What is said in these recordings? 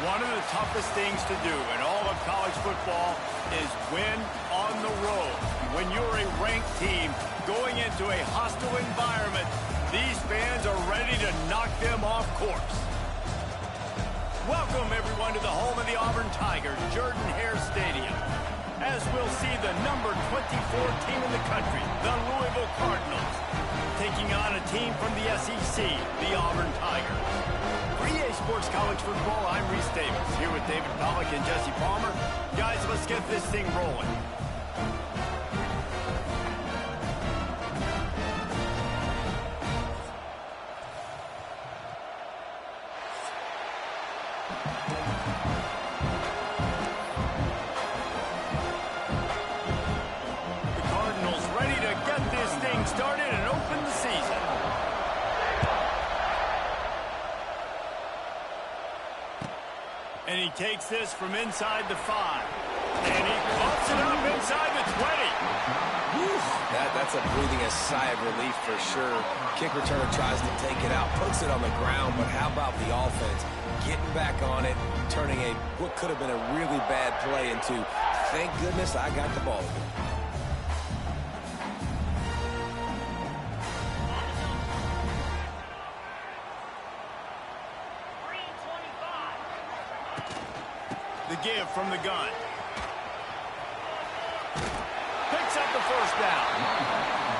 One of the toughest things to do in all of college football is win on the road. When you're a ranked team going into a hostile environment, these fans are ready to knock them off course. Welcome, everyone, to the home of the Auburn Tigers, Jordan-Hare Stadium. As we'll see the number 24 team in the country, the Louisville Cardinals, taking on a team from the SEC, the Auburn Tigers. For EA Sports College Football, I'm Reese Davis, here with David Pollack and Jesse Palmer. Guys, let's get this thing rolling. The Cardinals ready to get this thing started and open the season. And he takes this from inside the 5. And he bumps it up inside the 20. Whew, that's a breathing a sigh of relief for sure. Kick returner tries to take it out, puts it on the ground, but how about the offense? Getting back on it, turning what could have been a really bad play into, thank goodness I got the ball again. The give from the gun. Picks up the first down.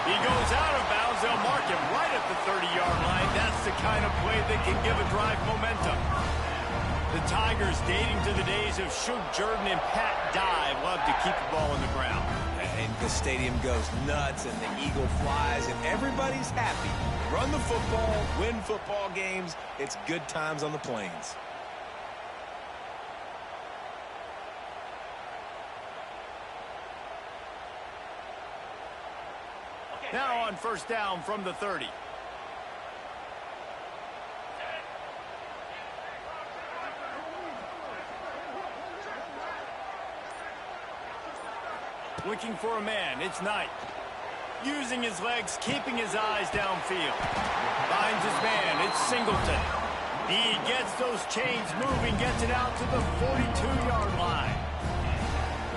He goes out of bounds. They'll mark him right at the 30-yard line. That's the kind of play that can give a drive momentum. The Tigers, dating to the days of Shug Jordan and Pat Dye, love to keep the ball in the ground. And the stadium goes nuts, and the eagle flies, and everybody's happy. Run the football, win football games. It's good times on the plains. Now on first down from the 30. Looking for a man, it's Knight. Using his legs, keeping his eyes downfield. Finds his man, it's Singleton. He gets those chains moving, gets it out to the 42-yard line.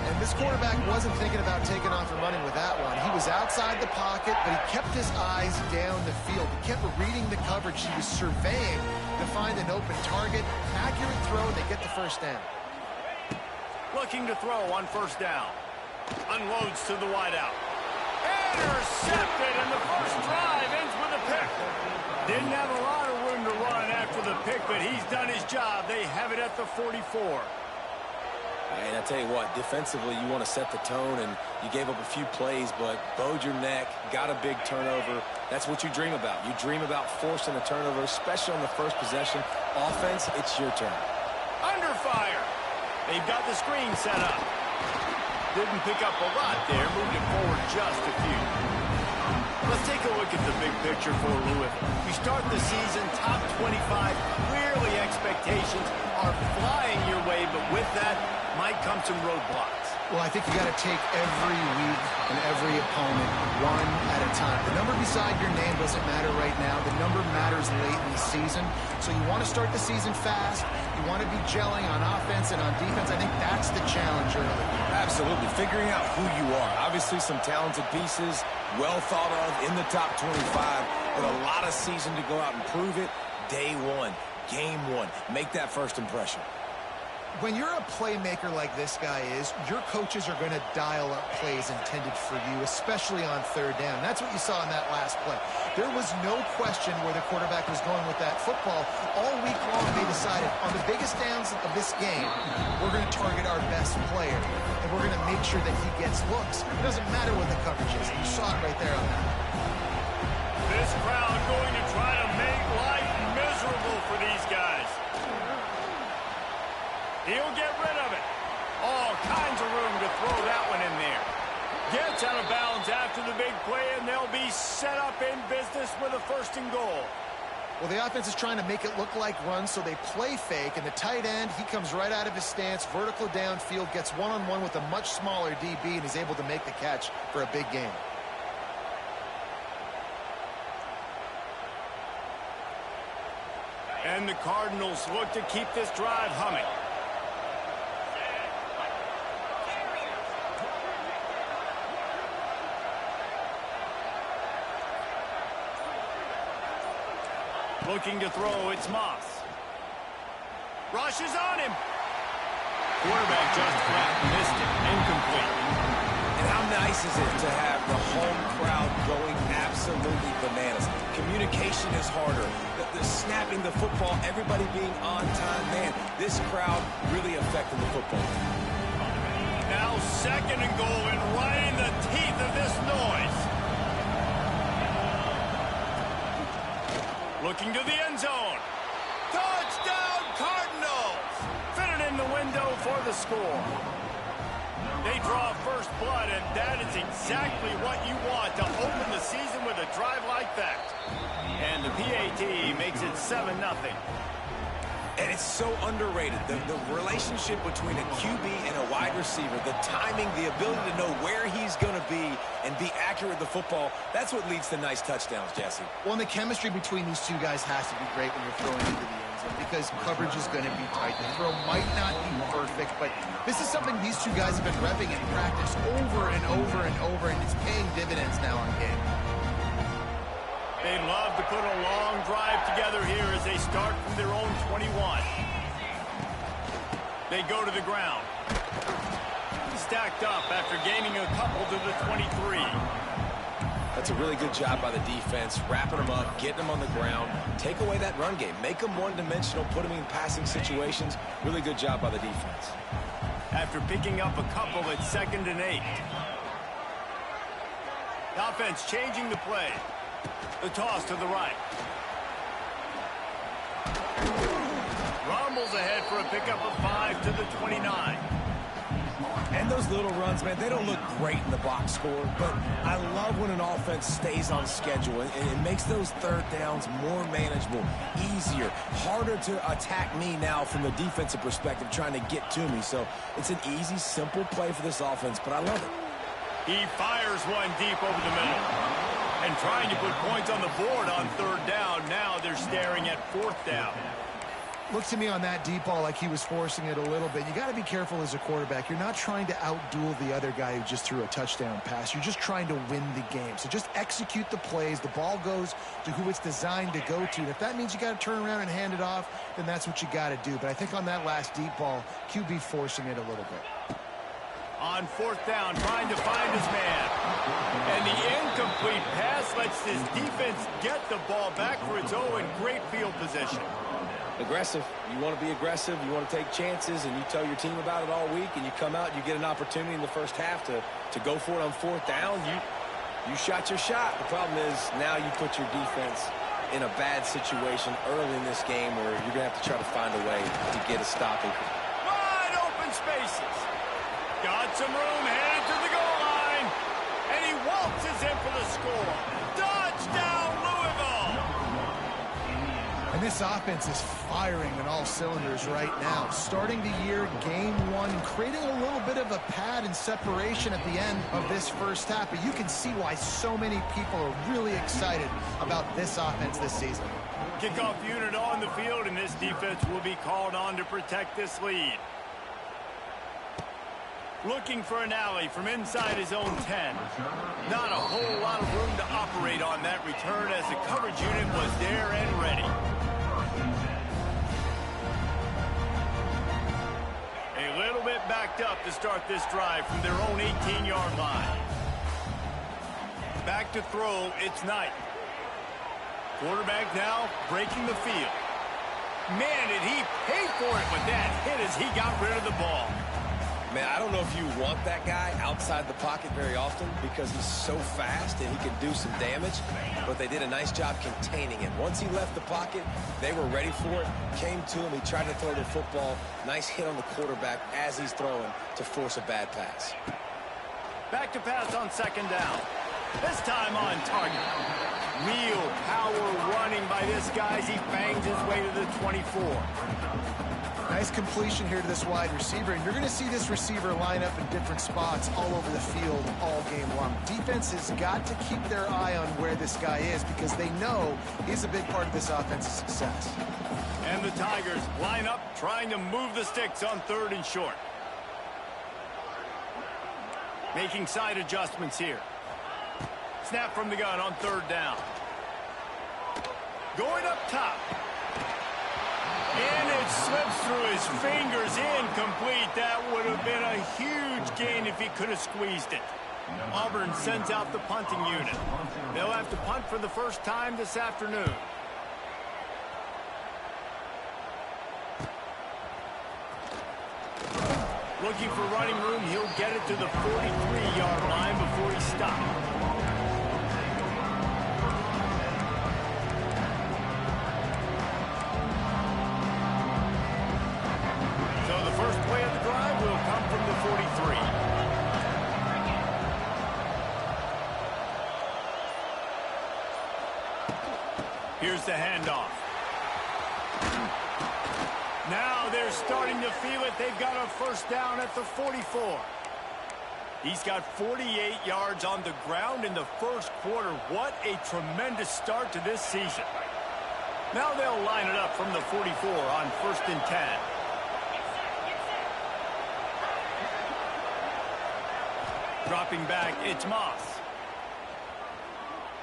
And this quarterback wasn't thinking about taking off and running with that one. He was outside the pocket, but he kept his eyes down the field. He kept reading the coverage. He was surveying to find an open target. Accurate throw, they get the first down. Looking to throw on first down. Unloads to the wideout. Intercepted, and the first drive ends with a pick. Didn't have a lot of room to run after the pick, but he's done his job. They have it at the 44. And I tell you what, defensively, you want to set the tone, and you gave up a few plays, but bowed your neck, got a big turnover. That's what you dream about. You dream about forcing a turnover, especially on the first possession. Offense, it's your turn. Under fire. They've got the screen set up. Didn't pick up a lot there, moved it forward just a few. Let's take a look at the big picture for Louisville. You start the season top 25. Clearly expectations are flying your way, but with that might come some roadblocks. Well, I think you got to take every week and every opponent one at a time. The number beside your name doesn't matter right now. The number matters late in the season. So you want to start the season fast. You want to be gelling on offense and on defense. I think that's the challenge early. Absolutely. Figuring out who you are. Obviously some talented pieces, well thought of in the top 25, but a lot of season to go out and prove it. Day one, game one. Make that first impression. When you're a playmaker like this guy is, your coaches are going to dial up plays intended for you, especially on third down. That's what you saw in that last play. There was no question where the quarterback was going with that football. All week long, they decided on the biggest downs of this game, we're going to target our best player, and we're going to make sure that he gets looks. It doesn't matter what the coverage is. You saw it right there on that. This crowd going to try to make life miserable for these guys. He'll get rid of it. All kinds of room to throw that one in there. Gets out of bounds after the big play, and they'll be set up in business with a first and goal. Well, the offense is trying to make it look like runs, so they play fake, and the tight end, he comes right out of his stance, vertical downfield, gets one-on-one with a much smaller DB, and he's able to make the catch for a big game. And the Cardinals look to keep this drive humming. Looking to throw, it's Moss. Rushes on him. Quarterback just flat missed it. Incomplete. And how nice is it to have the home crowd going absolutely bananas? Communication is harder. The snapping the football, everybody being on time. Man, this crowd really affecting the football. Now 2nd and goal, and right in the teeth of this noise. Looking to the end zone. Touchdown, Cardinals! Fitted in the window for the score. They draw first blood, and that is exactly what you want to open the season with a drive like that. And the PAT makes it 7-0. And it's so underrated. The relationship between a QB and a wide receiver, the timing, the ability to know where he's going to be and be accurate with the football, that's what leads to nice touchdowns, Jesse. Well, and the chemistry between these two guys has to be great when you're throwing into the end zone because coverage is going to be tight. The throw might not be perfect, but this is something these two guys have been repping in practice over and over and over, and it's paying dividends now on game. They love to put a long drive together here as they start from their own 21. They go to the ground. Stacked up after gaining a couple to the 23. That's a really good job by the defense, wrapping them up, getting them on the ground, take away that run game, make them one-dimensional, put them in passing situations. Really good job by the defense. After picking up a couple at 2nd and 8. The offense changing the play. The toss to the right. Rumbles ahead for a pickup of 5 to the 29. And those little runs, man, they don't look great in the box score, but I love when an offense stays on schedule, and it makes those third downs more manageable, easier, harder to attack me now from the defensive perspective trying to get to me. So it's an easy, simple play for this offense, but I love it. He fires one deep over the middle. And trying to put points on the board on 3rd down. Now they're staring at 4th down. Looks to me on that deep ball like he was forcing it a little bit. You got to be careful as a quarterback. You're not trying to outduel the other guy who just threw a touchdown pass. You're just trying to win the game. So just execute the plays. The ball goes to who it's designed to go to. And if that means you got to turn around and hand it off, then that's what you got to do. But I think on that last deep ball, QB forcing it a little bit. On 4th down, trying to find his man. And the incomplete pass lets this defense get the ball back for its own. Great field position. Aggressive. You want to be aggressive. You want to take chances, and you tell your team about it all week, and you come out and you get an opportunity in the first half to go for it on 4th down. You shot your shot. The problem is now you put your defense in a bad situation early in this game where you're going to have to try to find a way to get a stop. Wide open spaces. Got some room, headed to the goal line. And he waltzes in for the score. Touchdown, Louisville! And this offense is firing on all cylinders right now. Starting the year, game 1, creating a little bit of a pad and separation at the end of this first half. But you can see why so many people are really excited about this offense this season. Kickoff unit on the field, and this defense will be called on to protect this lead. Looking for an alley from inside his own 10. Not a whole lot of room to operate on that return as the coverage unit was there and ready. A little bit backed up to start this drive from their own 18-yard line. Back to throw, it's Knight. Quarterback now breaking the field. Man, did he pay for it with that hit as he got rid of the ball. Man, I don't know if you want that guy outside the pocket very often because he's so fast and he can do some damage, but they did a nice job containing him. Once he left the pocket, they were ready for it, came to him, he tried to throw the football. Nice hit on the quarterback as he's throwing to force a bad pass. Back to pass on 2nd down. This time on target. Real power running by this guy as he bangs his way to the 24. Nice completion here to this wide receiver, and you're going to see this receiver line up in different spots all over the field all game long. Defense has got to keep their eye on where this guy is because they know he's a big part of this offense's success. And the Tigers line up trying to move the sticks on 3rd and short. Making side adjustments here. Snap from the gun on 3rd down. Going up top. And it slips through his fingers, incomplete. That would have been a huge gain if he could have squeezed it. Auburn sends out the punting unit. They'll have to punt for the first time this afternoon. Looking for running room, he'll get it to the 43-yard line before he stops. So the first play of the drive will come from the 43. Here's the handoff. Now they're starting to feel it. They've got a first down at the 44. He's got 48 yards on the ground in the first quarter. What a tremendous start to this season. Now they'll line it up from the 44 on 1st and 10. Dropping back, it's Moss.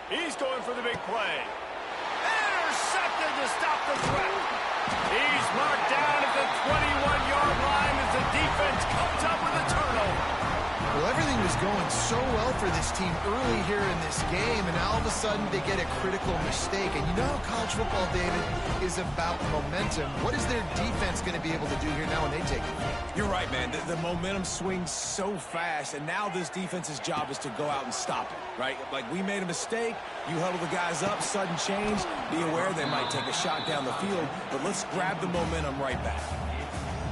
He's going for the big play. Intercepted to stop the threat. He's marked down at the 21-yard line as the defense comes up with a turnover. Well, everything was going so well for this team early here in this game, and all of a sudden they get a critical mistake. And you know how college football, David, is about momentum. What is their defense going to be able to do here now when they take it? You're right, man. The momentum swings so fast, and now this defense's job is to go out and stop it, right? Like, we made a mistake. You huddle the guys up, sudden change. Be aware they might take a shot down the field, but let's grab the momentum right back.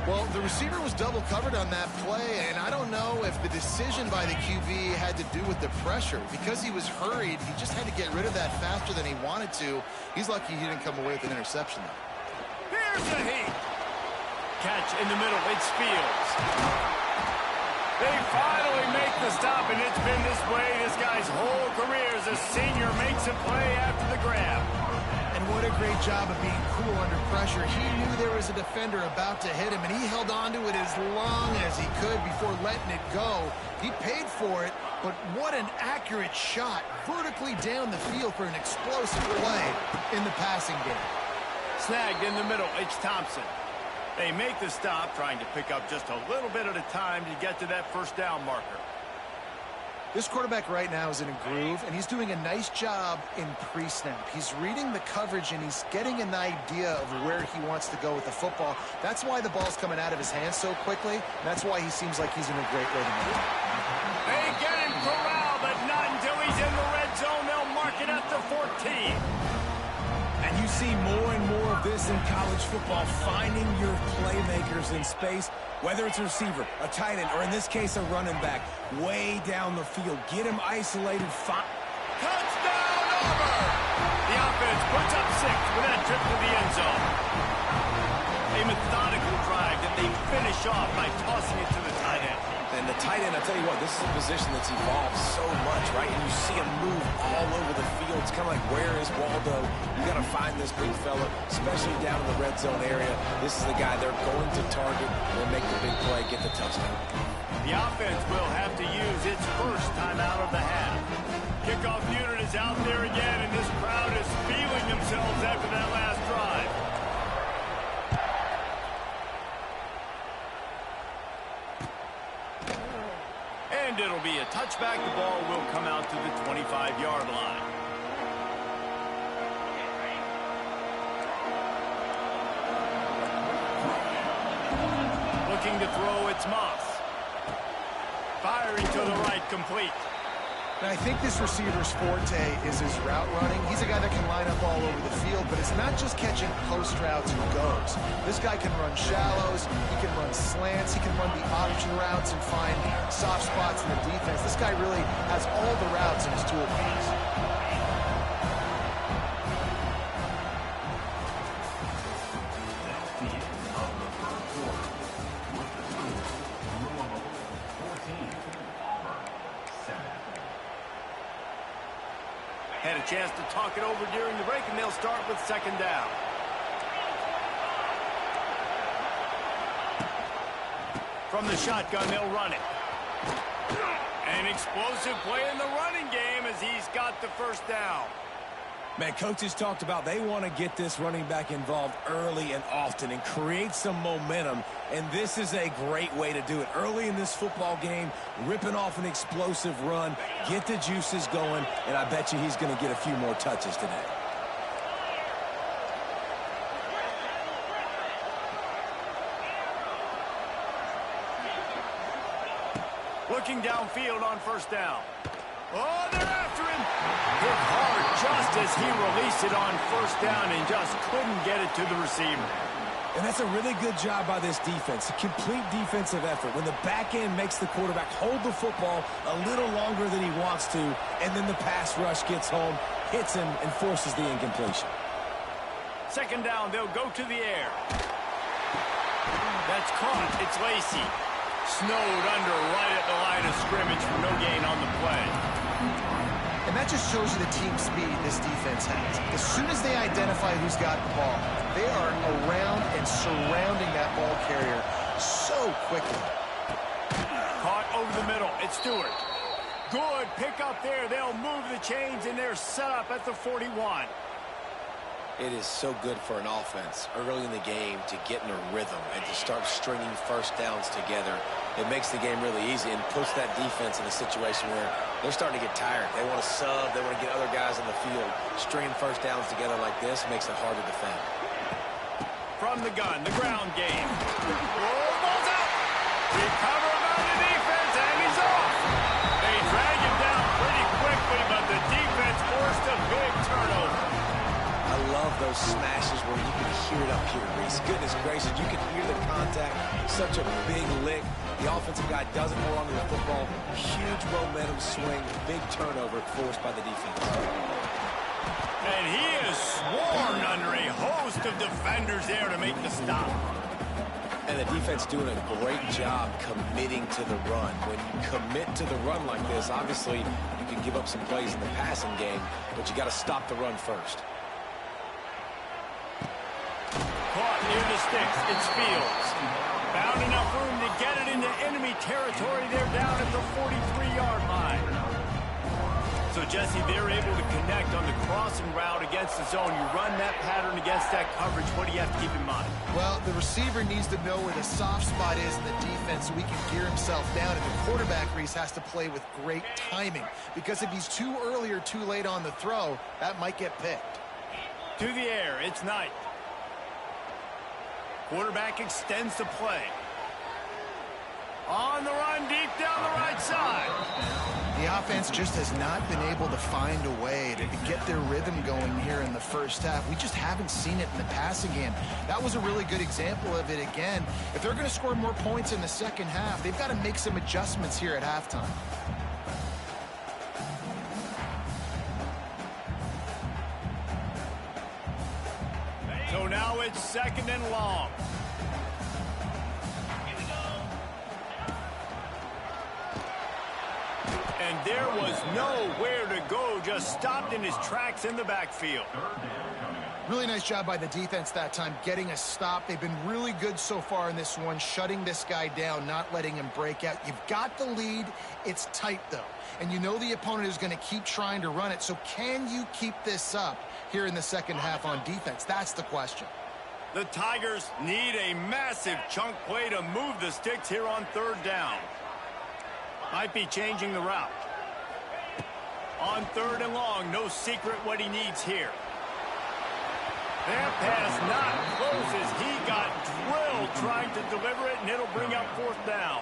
Well, the receiver was double covered on that play, and I don't know if the decision by the QB had to do with the pressure. Because he was hurried, he just had to get rid of that faster than he wanted to. He's lucky he didn't come away with an interception, though. Here's the heat. Catch in the middle. It's Fields. They finally make the stop, and it's been this way this guy's whole career as a senior makes a play after the grab. And what a great job of being cool under pressure. He knew there was a defender about to hit him, and he held on to it as long as he could before letting it go. He paid for it, but what an accurate shot vertically down the field for an explosive play in the passing game. Snagged in the middle, it's Thompson. They make the stop, trying to pick up just a little bit at a time to get to that first down marker. This quarterback right now is in a groove, and he's doing a nice job in pre-snap. He's reading the coverage, and he's getting an idea of where he wants to go with the football. That's why the ball's coming out of his hands so quickly. That's why he seems like he's in a great rhythm. They get him corralled, but not until he's in the red zone. They'll mark it at the 14. And you see more and more of this in college football, finding your playmakers in space, whether it's a receiver, a tight end, or in this case, a running back, way down the field. Get him isolated. Touchdown, Auburn! The offense puts up 6 with that trip to the end zone. A methodical drive that they finish off by tossing it to the tight end. And the tight end, I tell you what, this is a position that's evolved so much, right? And you see him move all over the field. It's kind of like, where is Waldo? You got to find this big fella, especially down in the red zone area. This is the guy they're going to target and make the big play, get the touchdown. The offense will have to use its first time out of the half. Kickoff unit is out there again, and this crowd is feeling themselves after that last drive. And it'll be a touchback. The ball will come out to the 25-yard line. Looking to throw, it's Moss. Firing to the right, complete. And I think this receiver's forte is his route running. He's a guy that can line up all over the field, but it's not just catching post routes and goes. This guy can run shallows, he can run slants, he can run the option routes and find soft spots in the defense. This guy really has all the routes in his toolbox. Had a chance to talk it over during the break, and they'll start with second down. From the shotgun, they'll run it. An explosive play in the running game as he's got the first down. Man, coaches talked about they want to get this running back involved early and often and create some momentum, and this is a great way to do it. Early in this football game, ripping off an explosive run, get the juices going, and I bet you he's going to get a few more touches today. Looking downfield on first down. Oh, they're after him. Hit hard just as he released it on first down and just couldn't get it to the receiver. And that's a really good job by this defense, a complete defensive effort. When the back end makes the quarterback hold the football a little longer than he wants to, and then the pass rush gets home, hits him, and forces the incompletion. Second down, they'll go to the air. That's caught. It's Lacy. Snowed under right at the line of scrimmage for no gain on the play. And that just shows you the team speed this defense has. As soon as they identify who's got the ball, they are around and surrounding that ball carrier so quickly. Caught over the middle. It's Stewart. Good pick up there. They'll move the chains, and they're set up at the 41. It is so good for an offense early in the game to get in a rhythm and to start stringing first downs together. It makes the game really easy and puts that defense in a situation where they're starting to get tired. They want to sub. They want to get other guys on the field. Stringing first downs together like this makes it hard to defend. From the gun, the ground game. Oh, ball's out. Recovered by the defense, and he's off. They drag him down pretty quickly, but the defense forced a big turnover. I love those smashes where you can hear it up here, Reese. Goodness gracious, you can hear the contact. Such a big lick. The offensive guy doesn't hold on to the football. Huge momentum swing, big turnover forced by the defense. And he is swarmed under a host of defenders there to make the stop. And the defense doing a great job committing to the run. When you commit to the run like this, obviously you can give up some plays in the passing game, but you got to stop the run first. Caught near the sticks. It's Fields. Found enough room to get it into enemy territory. They're down at the 43-yard line. So, Jesse, they're able to connect on the crossing route against the zone. You run that pattern against that coverage. What do you have to keep in mind? Well, the receiver needs to know where the soft spot is in the defense so he can gear himself down. And the quarterback, Reese, has to play with great timing. Because if he's too early or too late on the throw, that might get picked. To the air, it's Knight. Quarterback extends the play. On the run, deep down the right side. The offense just has not been able to find a way to get their rhythm going here in the first half. We just haven't seen it in the passing game. That was a really good example of it again. If they're going to score more points in the second half, they've got to make some adjustments here at halftime. So now it's second and long. And there was nowhere to go, just stopped in his tracks in the backfield. Really nice job by the defense that time, getting a stop. They've been really good so far in this one, shutting this guy down, not letting him break out. You've got the lead. It's tight, though. And you know the opponent is going to keep trying to run it. So can you keep this up here in the second half on defense? That's the question. The Tigers need a massive chunk play to move the sticks here on third down. Might be changing the route. On third and long, no secret what he needs here. That pass not close as he got drilled trying to deliver it, and it'll bring up fourth down.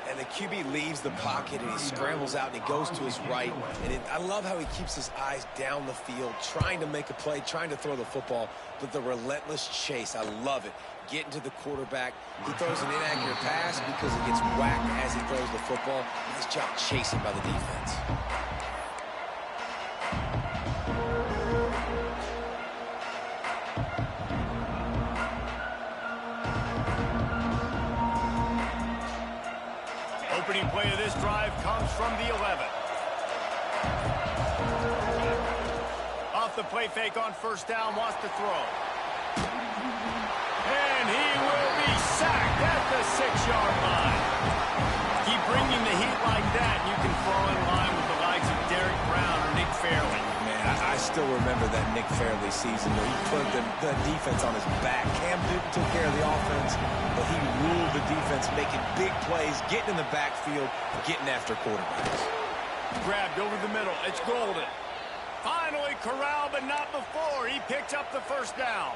And the QB leaves the pocket, and he scrambles out, and he goes to his right. And I love how he keeps his eyes down the field, trying to make a play, trying to throw the football, but the relentless chase, I love it. Getting to the quarterback. He throws an inaccurate pass because he gets whacked as he throws the football. Nice job chasing by the defense. Opening play of this drive comes from the 11. Off the play fake on first down, wants to throw. And he will be sacked at the 6-yard line. Keep bringing the heat like that, and you can fall in line with the likes of Derek Brown or Nick Fairley. Man, I still remember remember that Nick Fairley season where he put the defense on his back. Cam Newton took care of the offense, but he ruled the defense, making big plays, getting in the backfield, getting after quarterbacks. Grabbed over the middle. It's Golden. Finally corralled, but not before. He picked up the first down.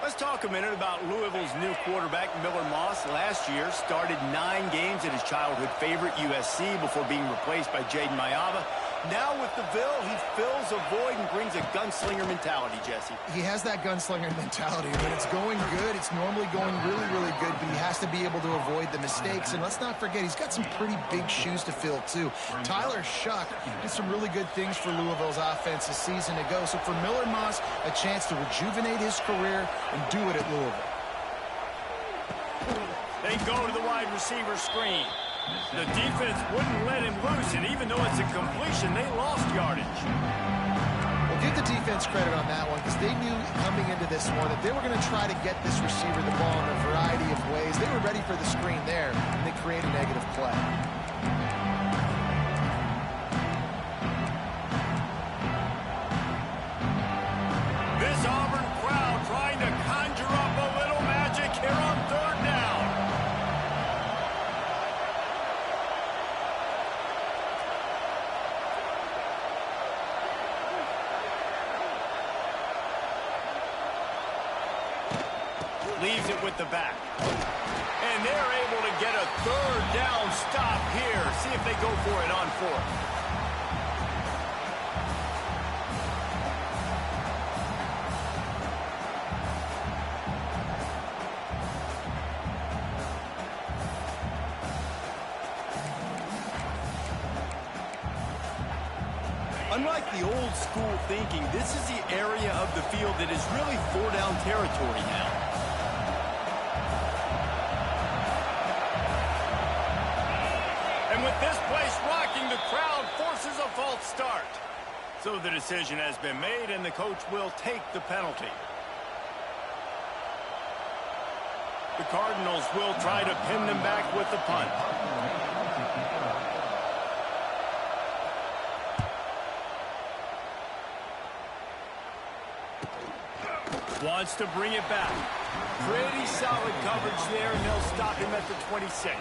Let's talk a minute about Louisville's new quarterback, Miller Moss. Last year, started 9 games at his childhood favorite, USC, before being replaced by Jaden Mayava. Now with DeVille, he fills a void and brings a gunslinger mentality, Jesse. He has that gunslinger mentality. When it's going good, it's normally going really, really good, but he has to be able to avoid the mistakes. And let's not forget, he's got some pretty big shoes to fill, too. Tyler Shuck did some really good things for Louisville's offense a season ago. So for Miller Moss, a chance to rejuvenate his career and do it at Louisville. They go to the wide receiver screen. The defense wouldn't let him loose, and even though it's a completion, they lost yardage. Well, give the defense credit on that one, because they knew coming into this one that they were going to try to get this receiver the ball in a variety of ways. They were ready for the screen there, and they create a negative play. This Auburn crowd trying to conjure up a little magic here on third down. Leaves it with the back. And they're able to get a third down stop here. See if they go for it on fourth. Unlike the old school thinking, this is the area of the field that is really 4-down territory now. And with this place rocking, the crowd forces a false start. So the decision has been made, and the coach will take the penalty. The Cardinals will try to pin them back with the punt. Wants to bring it back. Pretty solid coverage there, and they'll stop him at the 26.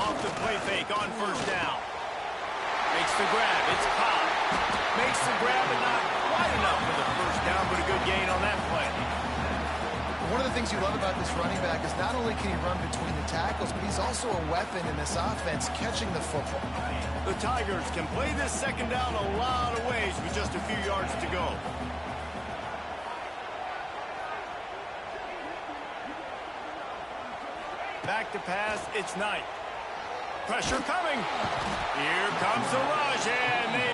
Off the play fake on first down. Makes the grab. It's Cobb. Makes the grab, but not quite enough for the first down, but a good gain on that play. One of the things you love about this running back is not only can he run between the tackles, but he's also a weapon in this offense, catching the football. The Tigers can play this second down a lot of ways with just a few yards to go. Back to pass, it's Knight. Pressure coming. Here comes the rush, and they...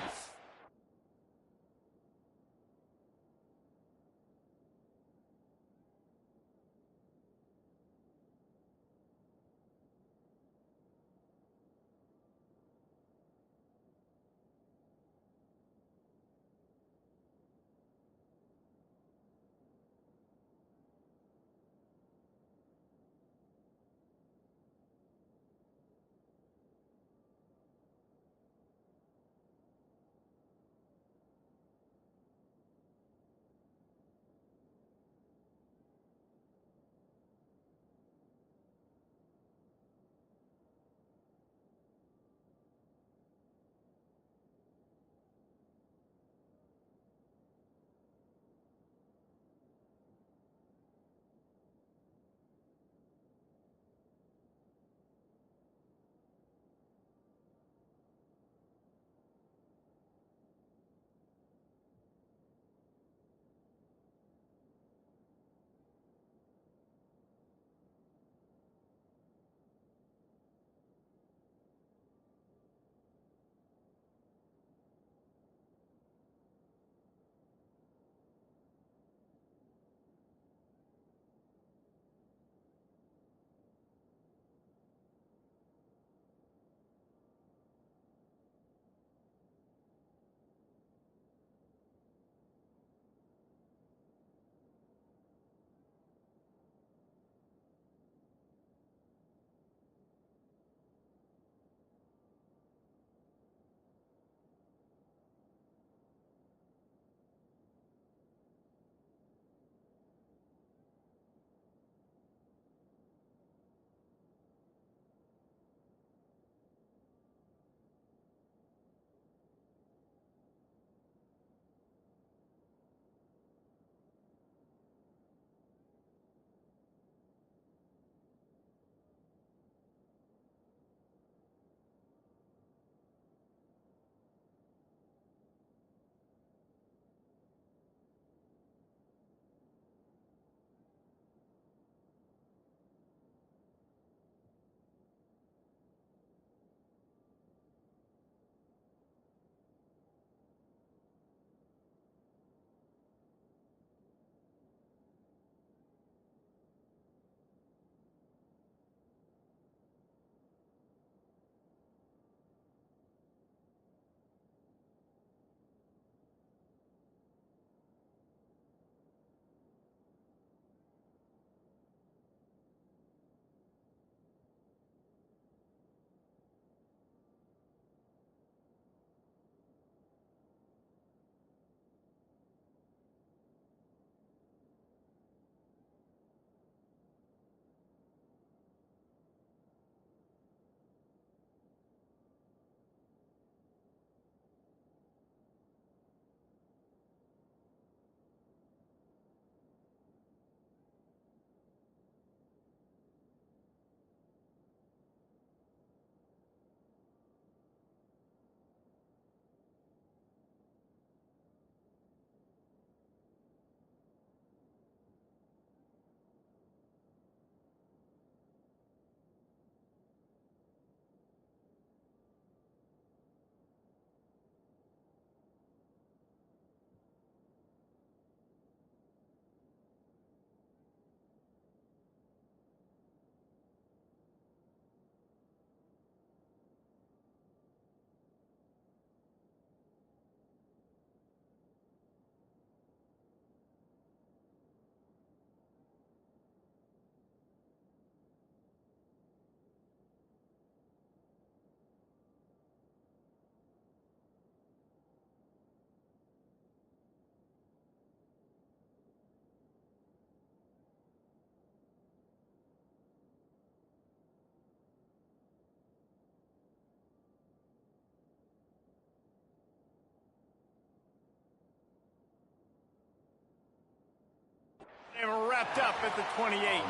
wrapped up at the 28.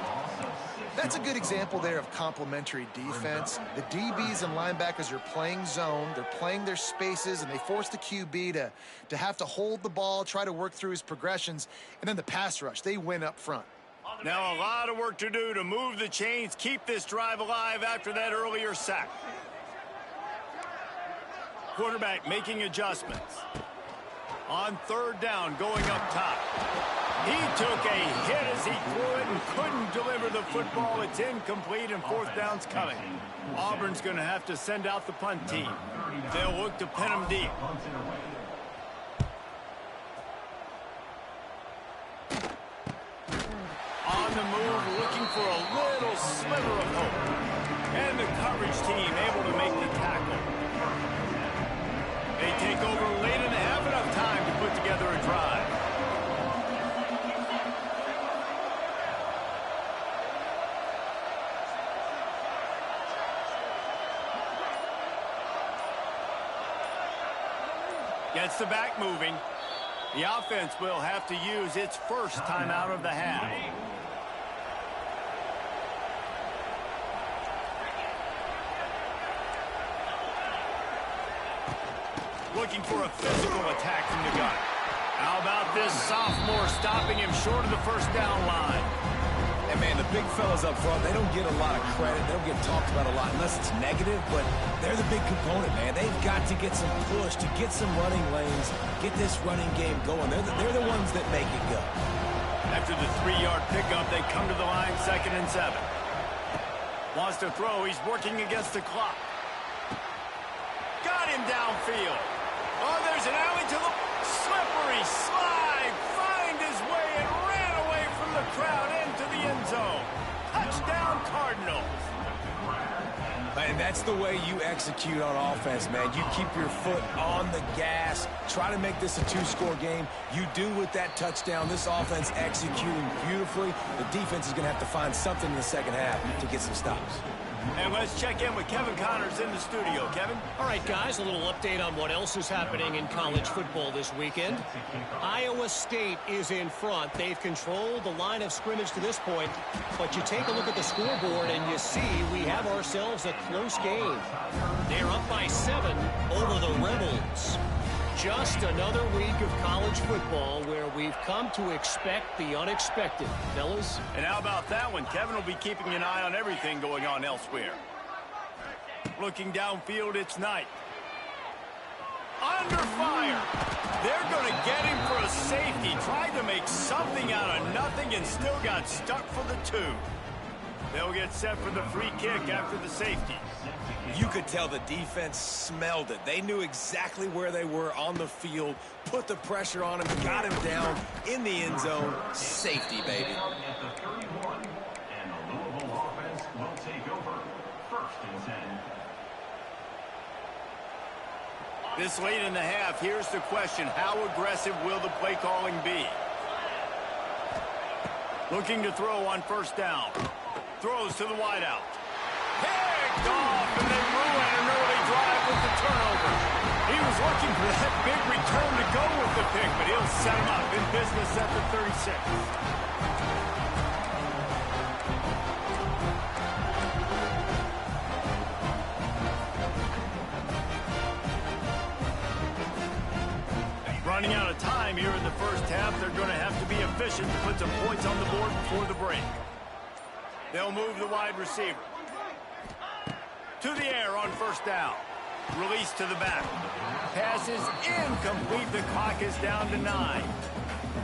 That's a good example there of complementary defense. The DBs and linebackers are playing zone, they're playing their spaces, and they force the QB to have to hold the ball, try to work through his progressions, and then the pass rush, they win up front. Now a lot of work to do to move the chains, keep this drive alive after that earlier sack. Quarterback making adjustments. On third down, going up top. He took a hit as he threw it and couldn't deliver the football. It's incomplete and fourth down's coming. Auburn's going to have to send out the punt team. They'll look to pin him deep. On the move, looking for a little sliver of hope. And the coverage team able to make the tackle. They take over late and have enough time to put together a drive. Gets the back moving. The offense will have to use its first timeout of the half. Looking for a physical attack from the gun. How about this sophomore stopping him short of the first down line? And, man, the big fellas up front, they don't get a lot of credit. They don't get talked about a lot unless it's negative, but they're the big component, man. They've got to get some push, to get some running lanes, get this running game going. They're the ones that make it go. After the 3-yard pickup, they come to the line, 2nd and 7. Wants to throw. He's working against the clock. Got him downfield. Oh, there's an alley to the slippery slide. Find his way and ran away from the crowd into the end zone. Touchdown, Cardinals. And that's the way you execute on offense, man. You keep your foot on the gas. Try to make this a 2-score game. You do with that touchdown. This offense executing beautifully. The defense is going to have to find something in the second half to get some stops. And let's check in with Kevin Connors in the studio. Kevin? All right, guys, a little update on what else is happening in college football this weekend. Iowa State is in front. They've controlled the line of scrimmage to this point, but you take a look at the scoreboard and you see we have ourselves a close game. They're up by 7 over the Rebels. Just another week of college football where we've come to expect the unexpected, fellas. And how about that one? Kevin will be keeping an eye on everything going on elsewhere. Looking downfield, it's Knight. Under fire. They're going to get him for a safety. Tried to make something out of nothing and still got stuck for the 2. They'll get set for the free kick after the safety. You could tell the defense smelled it. They knew exactly where they were on the field, put the pressure on him, got him down in the end zone. Safety, baby. This late in the half, here's the question. How aggressive will the play calling be? Looking to throw on first down. Throws to the wideout. Picked off, and they ruin an early drive with the turnover. He was looking for that big return to go with the pick, but he'll set him up in business at the 36. Running out of time here in the first half, they're going to have to be efficient to put some points on the board before the break. They'll move the wide receiver. To the air on first down. Release to the back. Pass is incomplete. The clock is down to 9.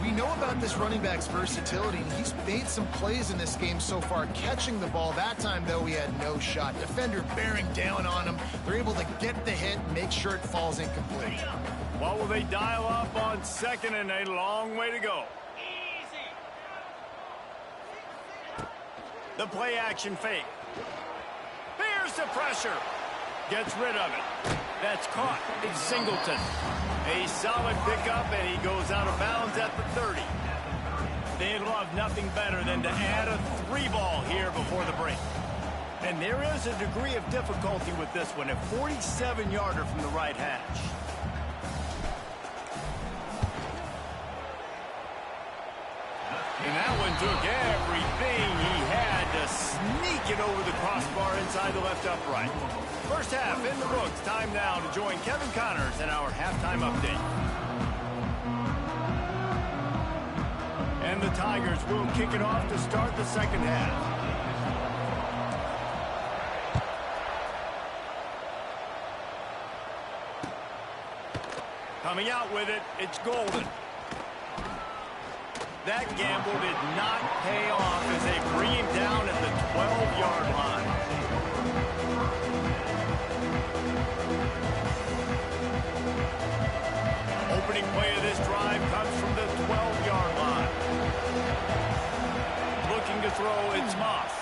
We know about this running back's versatility, and he's made some plays in this game so far, catching the ball. That time, though, he had no shot. Defender bearing down on him. They're able to get the hit and make sure it falls incomplete. What will they dial up on second, and a long way to go? The play action fake. Bears the pressure. Gets rid of it. That's caught. It's Singleton. A solid pickup, and he goes out of bounds at the 30. They'd love nothing better than to add a 3-ball here before the break. And there is a degree of difficulty with this one. A 47-yarder from the right hash. And that one took everything he had to sneak it over the crossbar inside the left upright. First half in the books. Time now to join Kevin Connors in our halftime update. And the Tigers will kick it off to start the second half. Coming out with it, it's Golden. That gamble did not pay off as they bring him down at the 12-yard line. Opening play of this drive comes from the 12-yard line. Looking to throw, it's Moss.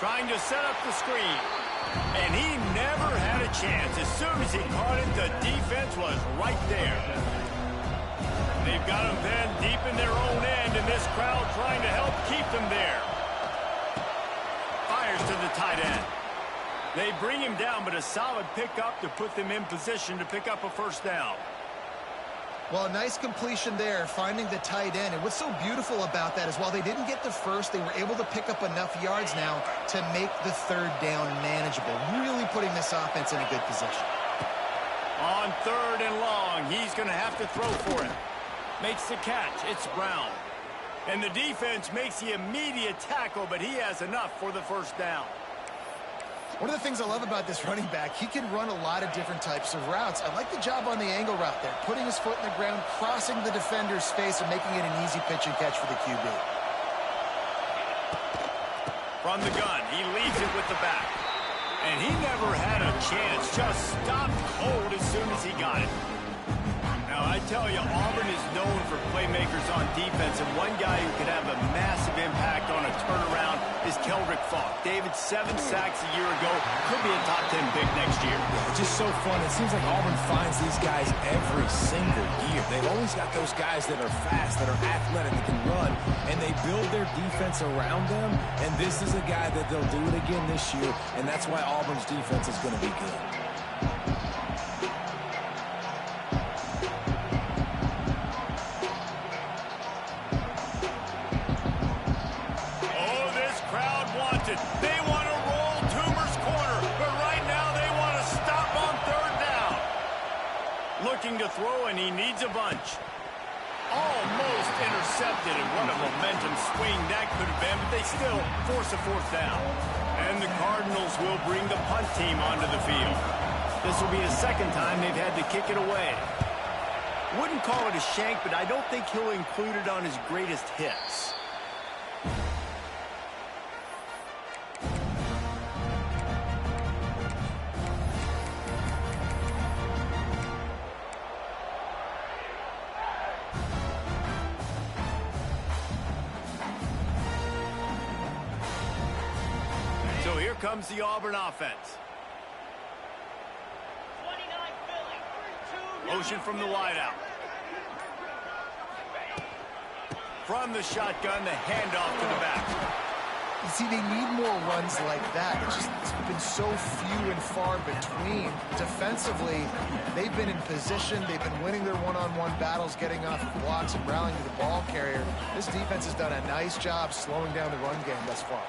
Trying to set up the screen. And he never had a chance. As soon as he caught it, the defense was right there. They've got him then deep in their own end, and this crowd trying to help keep them there. Fires to the tight end. They bring him down, but a solid pickup to put them in position to pick up a first down. Well, a nice completion there, finding the tight end. And what's so beautiful about that is while they didn't get the first, they were able to pick up enough yards now to make the third down manageable, really putting this offense in a good position. On third and long, he's going to have to throw for it. Makes the catch. It's Brown. And the defense makes the immediate tackle, but he has enough for the first down. One of the things I love about this running back, he can run a lot of different types of routes. I like the job on the angle route there, putting his foot in the ground, crossing the defender's face, and making it an easy pitch and catch for the QB. From the gun, he leaves it with the back. And he never had a chance, just stopped cold as soon as he got it. Now, I tell you, Auburn is known for playmakers on defense, and one guy who could have a massive impact on a turnaround is Keldrick Faulk. David, 7 sacks a year ago, could be a top 10 pick next year. It's just so fun. It seems like Auburn finds these guys every single year. They've always got those guys that are fast, that are athletic, that can run, and they build their defense around them, and this is a guy that they'll do it again this year, and that's why Auburn's defense is going to be good. They want to roll Toomer's corner, but right now they want to stop on third down. Looking to throw, and he needs a bunch. Almost intercepted, and what a momentum swing that could have been, but they still force a fourth down. And the Cardinals will bring the punt team onto the field. This will be the second time they've had to kick it away. Wouldn't call it a shank, but I don't think he'll include it on his greatest hits. So here comes the Auburn offense. Motion from the wideout. From the shotgun, the handoff to the back. You see, they need more runs like that. It's been so few and far between. Defensively, they've been in position. They've been winning their one-on-one battles, getting off blocks and rallying to the ball carrier. This defense has done a nice job slowing down the run game thus far.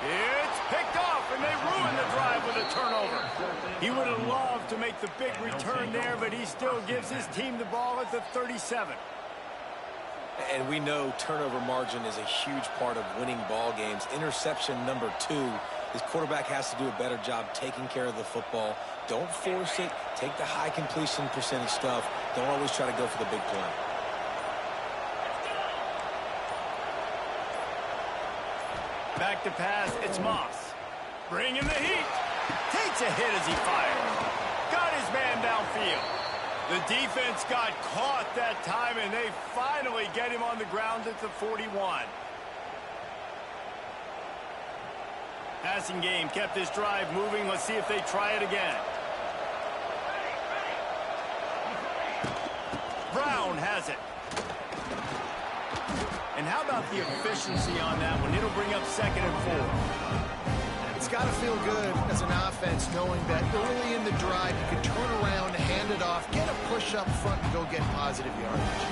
It's picked off, and they ruin the drive with a turnover. He would have loved to make the big return there, but he still gives his team the ball at the 37. And we know turnover margin is a huge part of winning ball games. Interception number 2. His quarterback has to do a better job taking care of the football. Don't force it. Take the high completion percentage stuff. Don't always try to go for the big play. Back to pass, it's Moss. Bringing the heat. Takes a hit as he fires. Got his man downfield. The defense got caught that time, and they finally get him on the ground at the 41. Passing game kept this drive moving. Let's see if they try it again. Brown has it. And how about the efficiency on that one? It'll bring up 2nd and 4. It's got to feel good as an offense knowing that early in the drive you can turn around, hand it off, get a push up front, and go get positive yardage.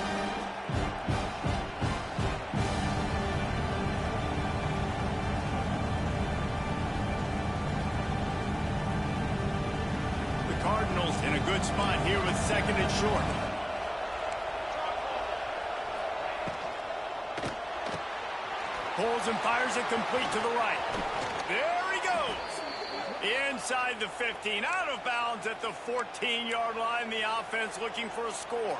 Cardinals in a good spot here with second and short. Pulls and fires it complete to the right. There he goes. Inside the 15, out of bounds at the 14-yard line. The offense looking for a score.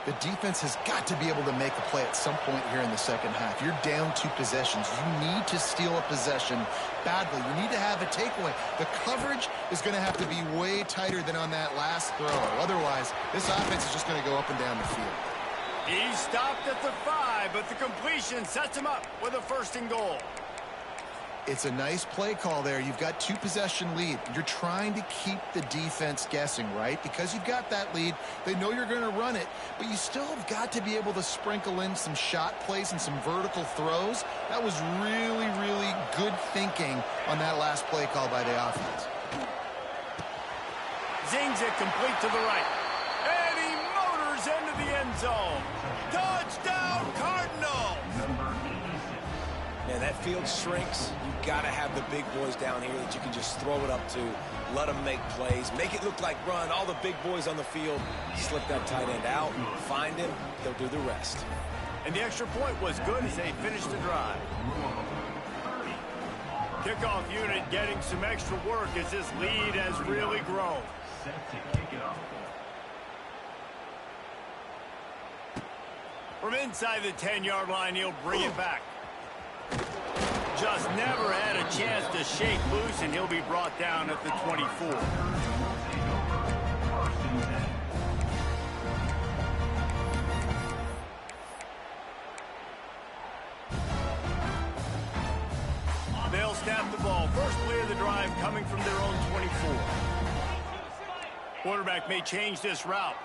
The defense has got to be able to make a play at some point here in the second half. You're down 2 possessions. You need to steal a possession badly. You need to have a takeaway. The coverage is going to have to be way tighter than on that last throw. Otherwise, this offense is just going to go up and down the field. He stopped at the 5, but the completion sets him up with a 1st and goal. It's a nice play call there. You've got 2 possession lead. You're trying to keep the defense guessing, right? Because you've got that lead. They know you're going to run it, but you still have got to be able to sprinkle in some shot plays and some vertical throws. That was really, really good thinking on that last play call by the offense. Zings it complete to the right. And he motors into the end zone. Touchdown, Cardinals! Man, that field shrinks. You've got to have the big boys down here that you can just throw it up to, let them make plays, make it look like run. All the big boys on the field, slip that tight end out, find him, they'll do the rest. And the extra point was good as they finished the drive. Kickoff unit getting some extra work as this lead has really grown. From inside the 10-yard line, he'll bring it back. Just never had a chance to shake loose, and he'll be brought down at the 24. They'll snap the ball. First play of the drive coming from their own 24. Quarterback may change this route.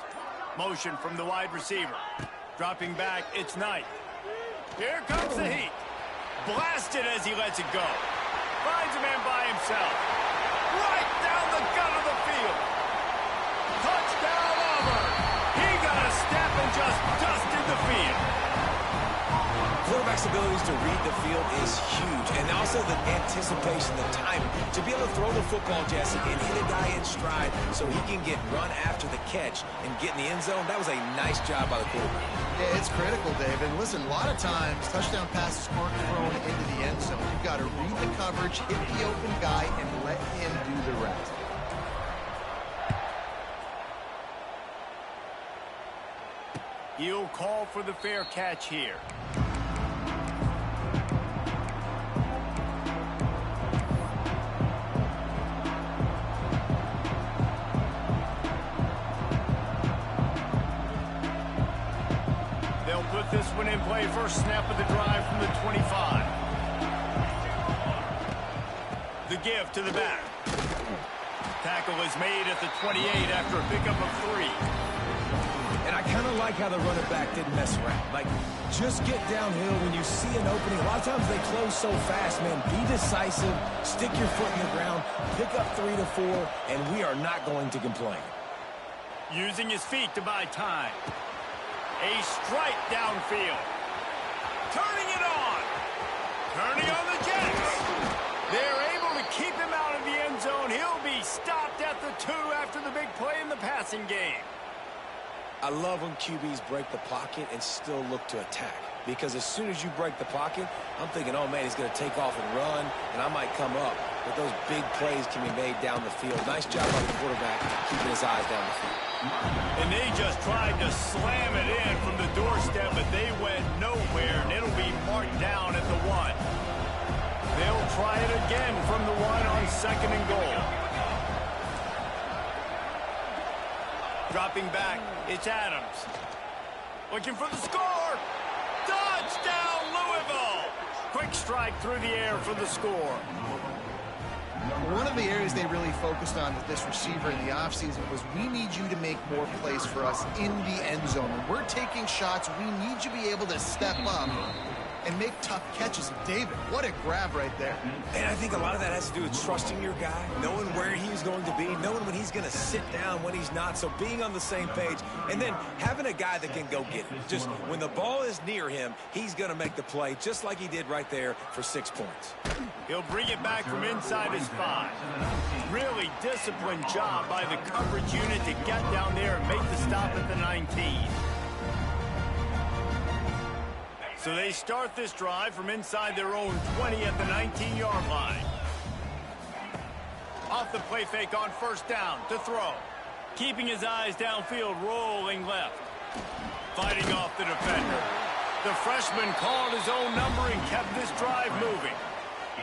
Motion from the wide receiver. Dropping back, it's Knight. Here comes the heat. Blasted as he lets it go. Finds a man by himself. Right down the gut of the field. Touchdown, Auburn. He got a step and just dusted the field. Quarterback's abilities to read the field is huge. And also the anticipation, the timing. To be able to throw the football, Jesse, and hit a guy in stride so he can get run after the catch and get in the end zone, that was a nice job by the quarterback. Yeah, it's critical, Dave. And listen, a lot of times, touchdown passes aren't thrown into the end zone. You've got to read the coverage, hit the open guy, and let him do the rest. He'll call for the fair catch here. Put this one in play. First snap of the drive from the 25. The give to the back. Tackle is made at the 28 after a pickup of 3. And I kind of like how the running back didn't mess around. Like, just get downhill when you see an opening. A lot of times they close so fast, man. Be decisive, stick your foot in the ground, pick up 3 to 4, and we are not going to complain. Using his feet to buy time. A strike downfield. Turning it on. Turning on the Jets. They're able to keep him out of the end zone. He'll be stopped at the 2 after the big play in the passing game. I love when QBs break the pocket and still look to attack. Because as soon as you break the pocket, I'm thinking, oh, man, he's going to take off and run, and I might come up. But those big plays can be made down the field. Nice job by the quarterback keeping his eyes down the field. And they just tried to slam it in from the doorstep, but they went nowhere, and it'll be marked down at the 1. They'll try it again from the 1 on 2nd and goal. Dropping back, it's Adams. Looking for the score. Touchdown, Louisville! Quick strike through the air for the score. One of the areas they really focused on with this receiver in the offseason was we need you to make more plays for us in the end zone. When we're taking shots, we need you to be able to step up and make tough catches. David, what a grab right there. And I think a lot of that has to do with trusting your guy, knowing where he's going to be, knowing when he's going to sit down, when he's not, so being on the same page, and then having a guy that can go get it. Just when the ball is near him, he's going to make the play, just like he did right there for 6 points. He'll bring it back from inside his 5. Really disciplined job by the coverage unit to get down there and make the stop at the 19. So they start this drive from inside their own 20 at the 19-yard line. Off the play fake on first down to throw. Keeping his eyes downfield, rolling left. Fighting off the defender. The freshman called his own number and kept this drive moving.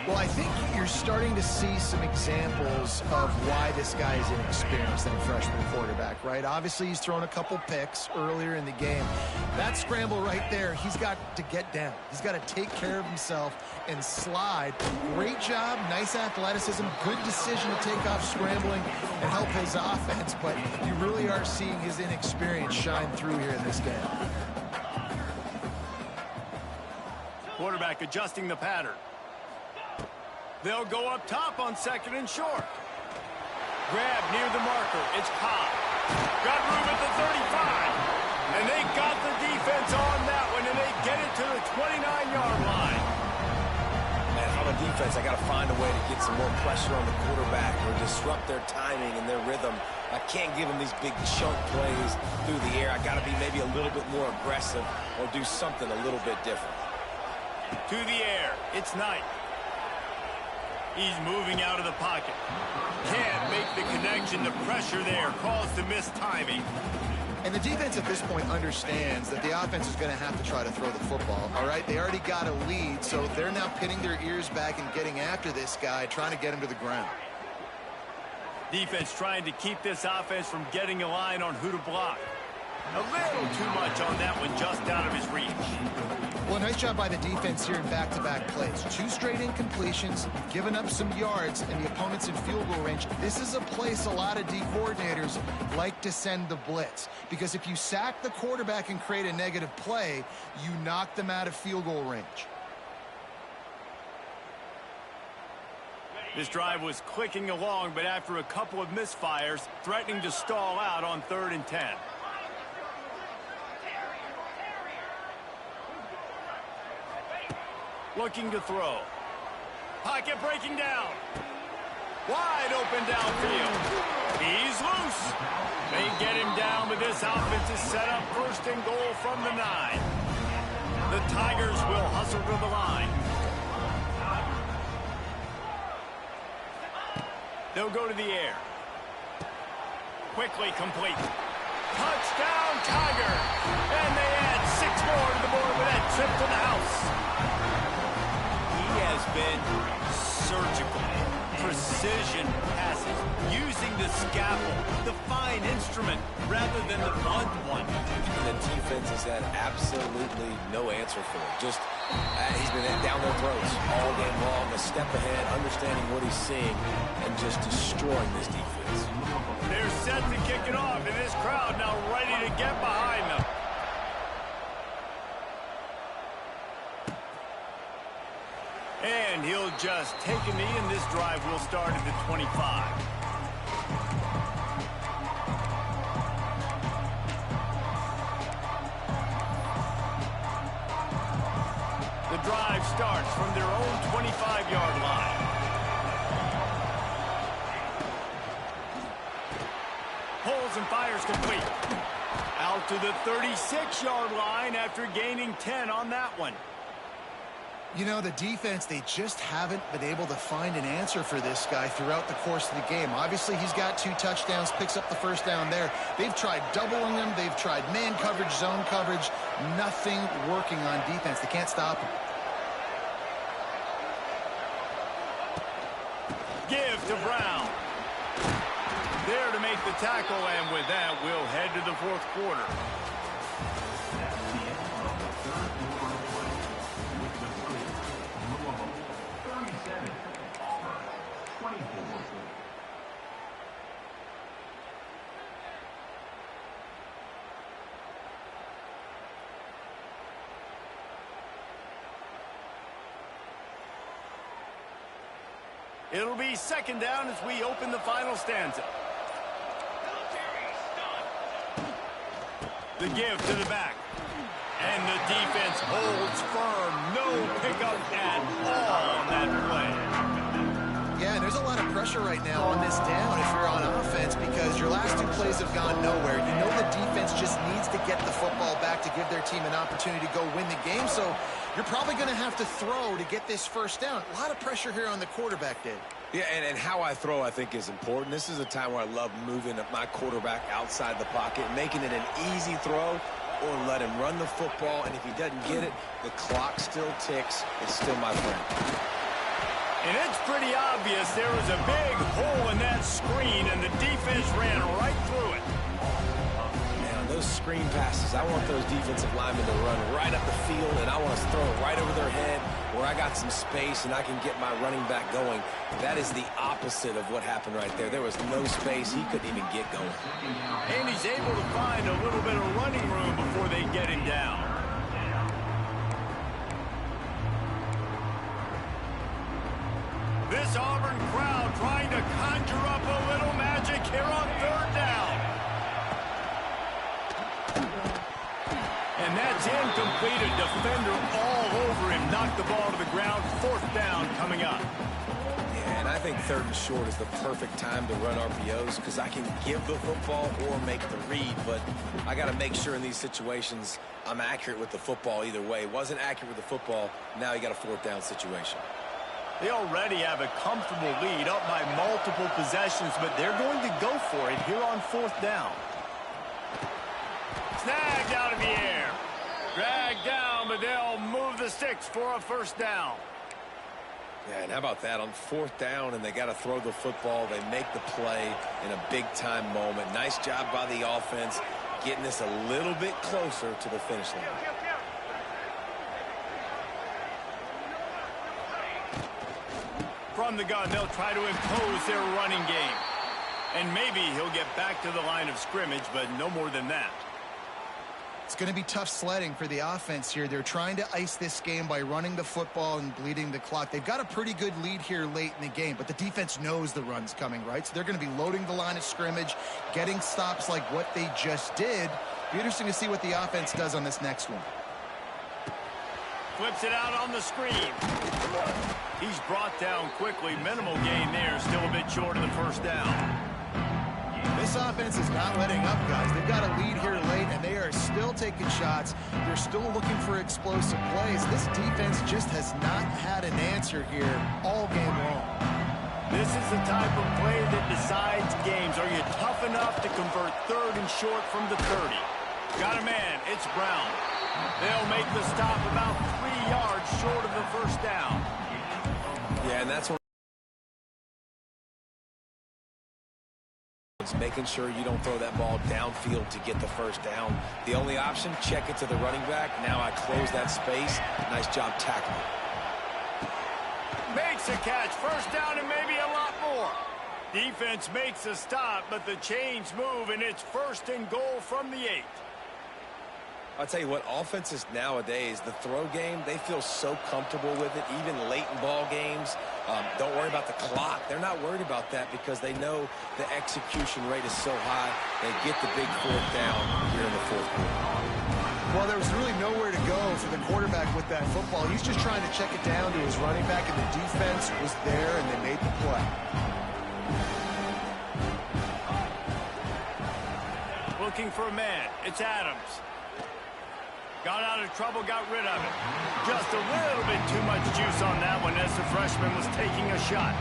Well, I think you're starting to see some examples of why this guy is inexperienced than a freshman quarterback, right? Obviously, he's thrown a couple picks earlier in the game. That scramble right there, he's got to get down. He's got to take care of himself and slide. Great job, nice athleticism, good decision to take off scrambling and help his offense, but you really are seeing his inexperience shine through here in this game. Quarterback adjusting the pattern. They'll go up top on 2nd and short. Grab near the marker. It's Cobb. Got room at the 35. And they got the defense on that one, and they get it to the 29-yard line. And on the defense, I got to find a way to get some more pressure on the quarterback or disrupt their timing and their rhythm. I can't give them these big chunk plays through the air. I got to be maybe a little bit more aggressive or do something a little bit different. To the air. It's Knight. He's moving out of the pocket. Can't make the connection. The pressure there caused the missed timing. And the defense at this point understands that the offense is going to have to try to throw the football, all right? They already got a lead, so they're now pinning their ears back and getting after this guy, trying to get him to the ground. Defense trying to keep this offense from getting a line on who to block. A little too much on that one, just out of his reach. Well, nice job by the defense here in back-to-back plays. 2 straight incompletions, giving up some yards, and the opponent's in field goal range. This is a place a lot of D coordinators like to send the blitz, because if you sack the quarterback and create a negative play, you knock them out of field goal range. This drive was clicking along, but after a couple of misfires, threatening to stall out on 3rd and 10. Looking to throw. Pocket breaking down. Wide open downfield. He's loose. They get him down, but this offense is set up 1st and goal from the 9. The Tigers will hustle to the line. They'll go to the air. Quickly complete. Touchdown, Tiger. And they add 6 more to the board with that trip to the house. He has been surgical, precision passes, using the scalpel, the fine instrument, rather than the blunt one. And the defense has had absolutely no answer for it. Just, he's been down their throats all game long, a step ahead, understanding what he's seeing, and just destroying this defense. They're set to kick it off, and this crowd now ready to get behind them. And he'll just take a knee, and this drive will start at the 25. The drive starts from their own 25-yard line. Pulls and fires complete. Out to the 36-yard line after gaining 10 on that one. You know, the defense, they just haven't been able to find an answer for this guy throughout the course of the game. Obviously, he's got 2 touchdowns, picks up the 1st down there. They've tried doubling him. They've tried man coverage, zone coverage. Nothing working on defense. They can't stop him. Give to Brown. There to make the tackle, and with that, we'll head to the 4th quarter. It'll be second down as we open the final stanza. The give to the back. And the defense holds firm. No pickup at all on that play. Yeah, and there's a lot of pressure right now on this down if you're on offense because your last two plays have gone nowhere. You know the defense just needs to get the football back to give their team an opportunity to go win the game, so you're probably going to have to throw to get this first down. A lot of pressure here on the quarterback, Dave. Yeah, and how I throw, I think, is important. This is a time where I love moving my quarterback outside the pocket, making it an easy throw, or let him run the football, and if he doesn't get it, the clock still ticks. It's still my friend. And it's pretty obvious there was a big hole in that screen, and the defense ran right through it. Man, those screen passes, I want those defensive linemen to run right up the field, and I want to throw it right over their head where I got some space and I can get my running back going. That is the opposite of what happened right there. There was no space. He couldn't even get going. And he's able to find a little bit of running room before they get him down. This Auburn crowd trying to conjure up a little magic here on third down. And that's incomplete. A defender all over him. Knocked the ball to the ground. Fourth down coming up. Yeah, and I think third and short is the perfect time to run RPOs because I can give the football or make the read, but I got to make sure in these situations I'm accurate with the football either way. Wasn't accurate with the football. Now you got a fourth down situation. They already have a comfortable lead up by multiple possessions, but they're going to go for it here on fourth down. Snagged out of the air. Dragged down, but they'll move the sticks for a first down. Yeah, and how about that? On fourth down, and they got to throw the football. They make the play in a big-time moment. Nice job by the offense, getting this a little bit closer to the finish line. From the gun, they'll try to impose their running game. And maybe he'll get back to the line of scrimmage, but no more than that. It's going to be tough sledding for the offense here. They're trying to ice this game by running the football and bleeding the clock. They've got a pretty good lead here late in the game, but the defense knows the run's coming, right? So they're going to be loading the line of scrimmage, getting stops like what they just did. Be interesting to see what the offense does on this next one. Flips it out on the screen. He's brought down quickly. Minimal gain there. Still a bit short of the first down. This offense is not letting up, guys. They've got a lead here late, and they are still taking shots. They're still looking for explosive plays. This defense just has not had an answer here all game long. This is the type of play that decides games. Are you tough enough to convert third and short from the 30? Got a man. It's Brown. They'll make the stop about 3 yards short of the first down. Yeah, and that's what it's making sure you don't throw that ball downfield to get the first down. The only option, check it to the running back. Now I close that space. Nice job tackling. Makes a catch. First down and maybe a lot more. Defense makes a stop, but the chains move, and it's first and goal from the 8. I'll tell you what, offenses nowadays, the throw game, they feel so comfortable with it, even late in ball games. Don't worry about the clock. They're not worried about that because they know the execution rate is so high. They get the big fourth down here in the fourth quarter. Well, there was really nowhere to go for the quarterback with that football. He's just trying to check it down to his running back, and the defense was there, and they made the play. Looking for a man. It's Adams. Got out of trouble, got rid of it. Just a little bit too much juice on that one as the freshman was taking a shot.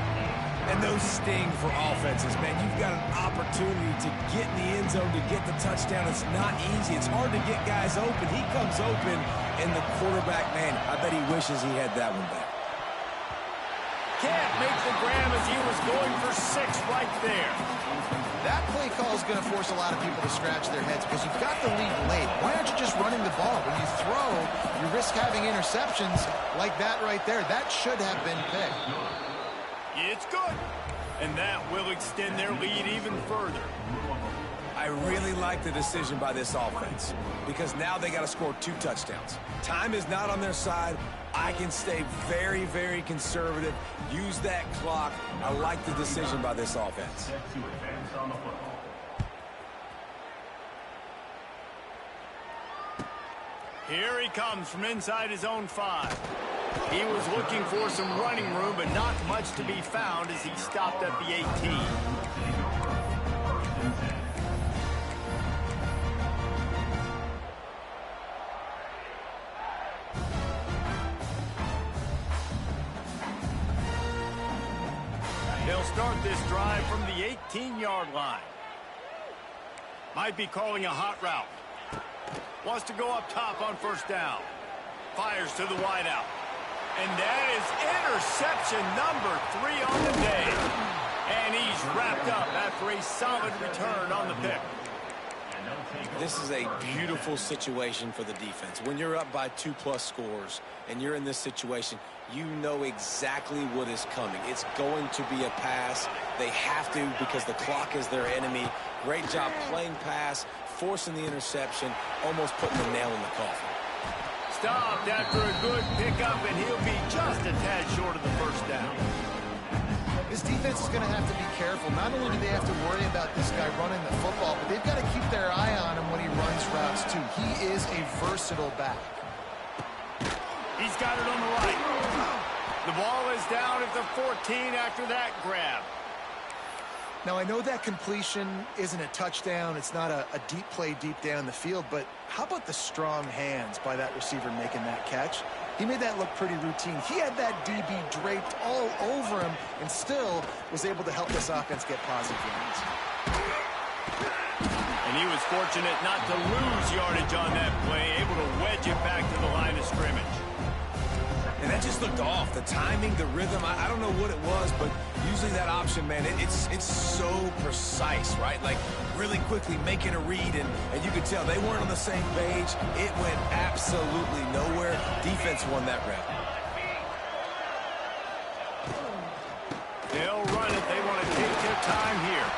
And those sting for offenses, man. You've got an opportunity to get in the end zone, to get the touchdown. It's not easy. It's hard to get guys open. He comes open, and the quarterback, man, I bet he wishes he had that one back. Can't make the grab as he was going for 6 right there. That play call is going to force a lot of people to scratch their heads because you've got the lead late. Why aren't you just running the ball? When you throw, you risk having interceptions like that right there. That should have been picked. It's good. And that will extend their lead even further. I really like the decision by this offense because now they got to score 2 touchdowns. Time is not on their side. I can stay very, very conservative, use that clock. I like the decision by this offense. Here he comes from inside his own 5. He was looking for some running room, but not much to be found as he stopped at the 18. They'll start this drive from the 18-yard line. Might be calling a hot route. Wants to go up top on first down. Fires to the wideout. And that is interception number 3 on the day. And he's wrapped up after a solid return on the pick. This is a beautiful situation for the defense. When you're up by 2+ scores and you're in this situation, you know exactly what is coming. It's going to be a pass. They have to because the clock is their enemy. Great job playing pass, forcing the interception, almost putting the nail in the coffin. Stopped after a good pickup, and he'll be just a tad short of the first down. This defense is going to have to be careful. Not only do they have to worry about this guy running the football, but they've got to keep their eye on him when he runs routes, too. He is a versatile back. He's got it on the right. The ball is down at the 14 after that grab. Now, I know that completion isn't a touchdown. It's not a deep play deep down the field, but how about the strong hands by that receiver making that catch? He made that look pretty routine. He had that DB draped all over him and still was able to help this offense get positive yards. And he was fortunate not to lose yardage on that play, able to wedge it back to the line of scrimmage. And that just looked off. The timing, the rhythm, I don't know what it was, but usually that option, man, it's so precise, right? Like, really quickly making a read, and you could tell they weren't on the same page. It went absolutely nowhere. Defense won that round. They'll run it. They want to take their time here.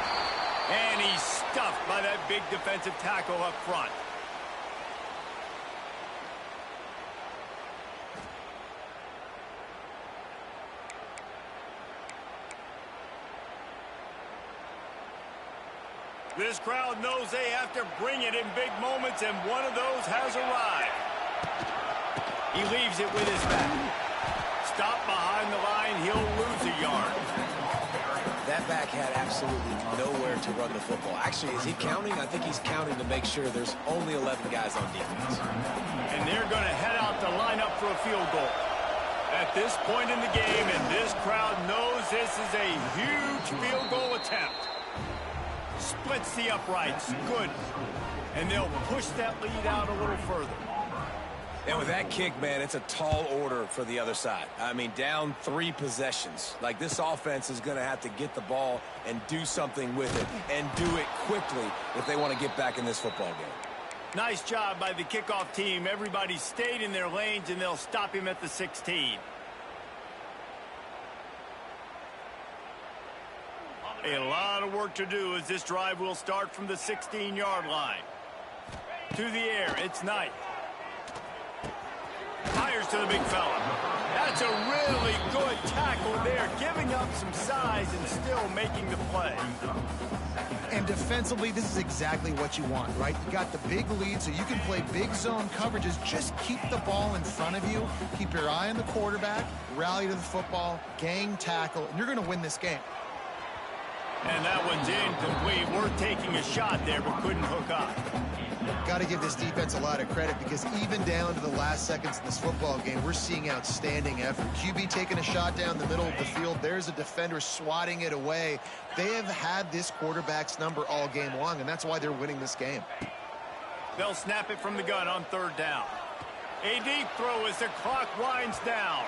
And he's stuffed by that big defensive tackle up front. This crowd knows they have to bring it in big moments, and one of those has arrived. He leaves it with his back. Stop behind the line, he'll lose a yard. That back had absolutely nowhere to run the football. Actually, is he counting? I think he's counting to make sure there's only 11 guys on defense. And they're going to head out to line up for a field goal. At this point in the game, and this crowd knows this is a huge field goal attempt. Splits the uprights. Good. And they'll push that lead out a little further. And with that kick, man, it's a tall order for the other side. I mean, down 3 possessions. Like, this offense is going to have to get the ball and do something with it, and do it quickly if they want to get back in this football game. Nice job by the kickoff team. Everybody stayed in their lanes, and they'll stop him at the 16. A lot of work to do as this drive will start from the 16-yard line. To the air, it's Knight. Fires to the big fella. That's a really good tackle there, giving up some size and still making the play. And defensively, this is exactly what you want, right? You got the big lead, so you can play big zone coverages. Just keep the ball in front of you. Keep your eye on the quarterback, rally to the football, gang tackle, and you're going to win this game. And that one's incomplete. Worth taking a shot there, but couldn't hook up. Got to give this defense a lot of credit because even down to the last seconds of this football game, we're seeing outstanding effort. QB taking a shot down the middle of the field. There's a defender swatting it away. They have had this quarterback's number all game long, and that's why they're winning this game. They'll snap it from the gun on 3rd down. A deep throw as the clock winds down.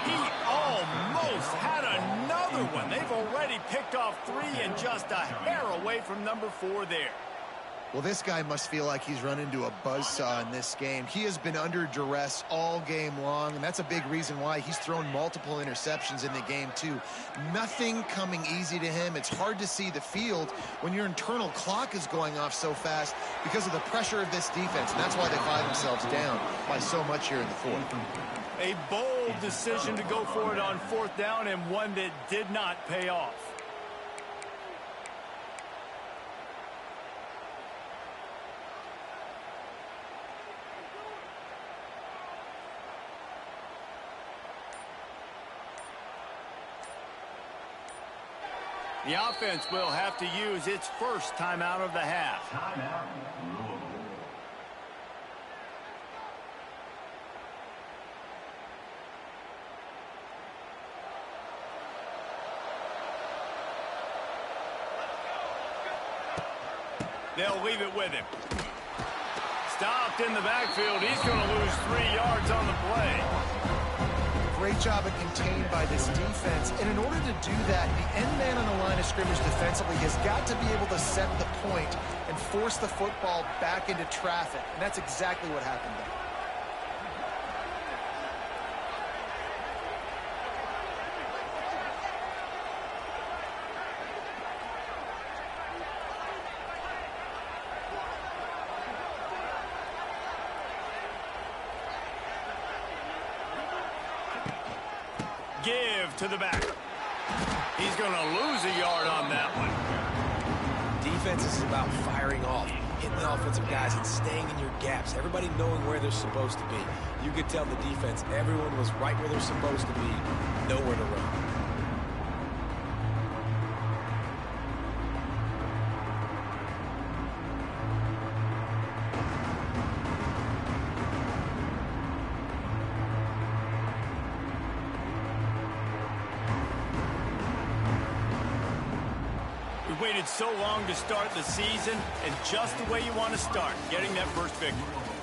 He almost had another one. They've already picked off 3 and just a hair away from number 4 there. Well, this guy must feel like he's run into a buzzsaw in this game. He has been under duress all game long, and that's a big reason why he's thrown multiple interceptions in the game, too. Nothing coming easy to him. It's hard to see the field when your internal clock is going off so fast because of the pressure of this defense, and that's why they find themselves down by so much here in the fourth. A bold decision to go for it on fourth down, and one that did not pay off. The offense will have to use its first timeout of the half. They'll leave it with him. Stopped in the backfield. He's going to lose 3 yards on the play. Great job of contained by this defense. And in order to do that, the end man on the line of scrimmage defensively has got to be able to set the point and force the football back into traffic. And that's exactly what happened there. Give to the back. He's going to lose a yard on that one. Defense is about firing off, hitting the offensive guys and staying in your gaps. Everybody knowing where they're supposed to be. You could tell the defense, everyone was right where they're supposed to be, nowhere to run. Waited so long to start the season, and just the way you want to start, getting that first victory.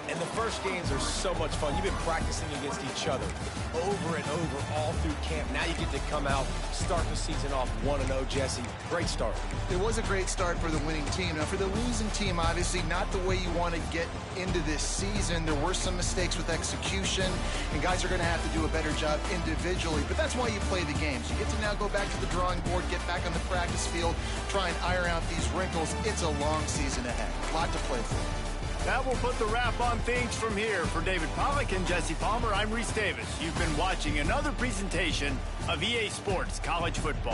And the first games are so much fun. You've been practicing against each other over and over all through camp. Now you get to come out, start the season off 1-0, Jesse. Great start. It was a great start for the winning team. Now, for the losing team, obviously not the way you want to get into this season. There were some mistakes with execution, and guys are going to have to do a better job individually. But that's why you play the games. You get to now go back to the drawing board, get back on the practice field, try and iron out these wrinkles. It's a long season ahead. A lot to play for. That will put the wrap on things from here. For David Pollack and Jesse Palmer, I'm Reese Davis. You've been watching another presentation of EA Sports College Football.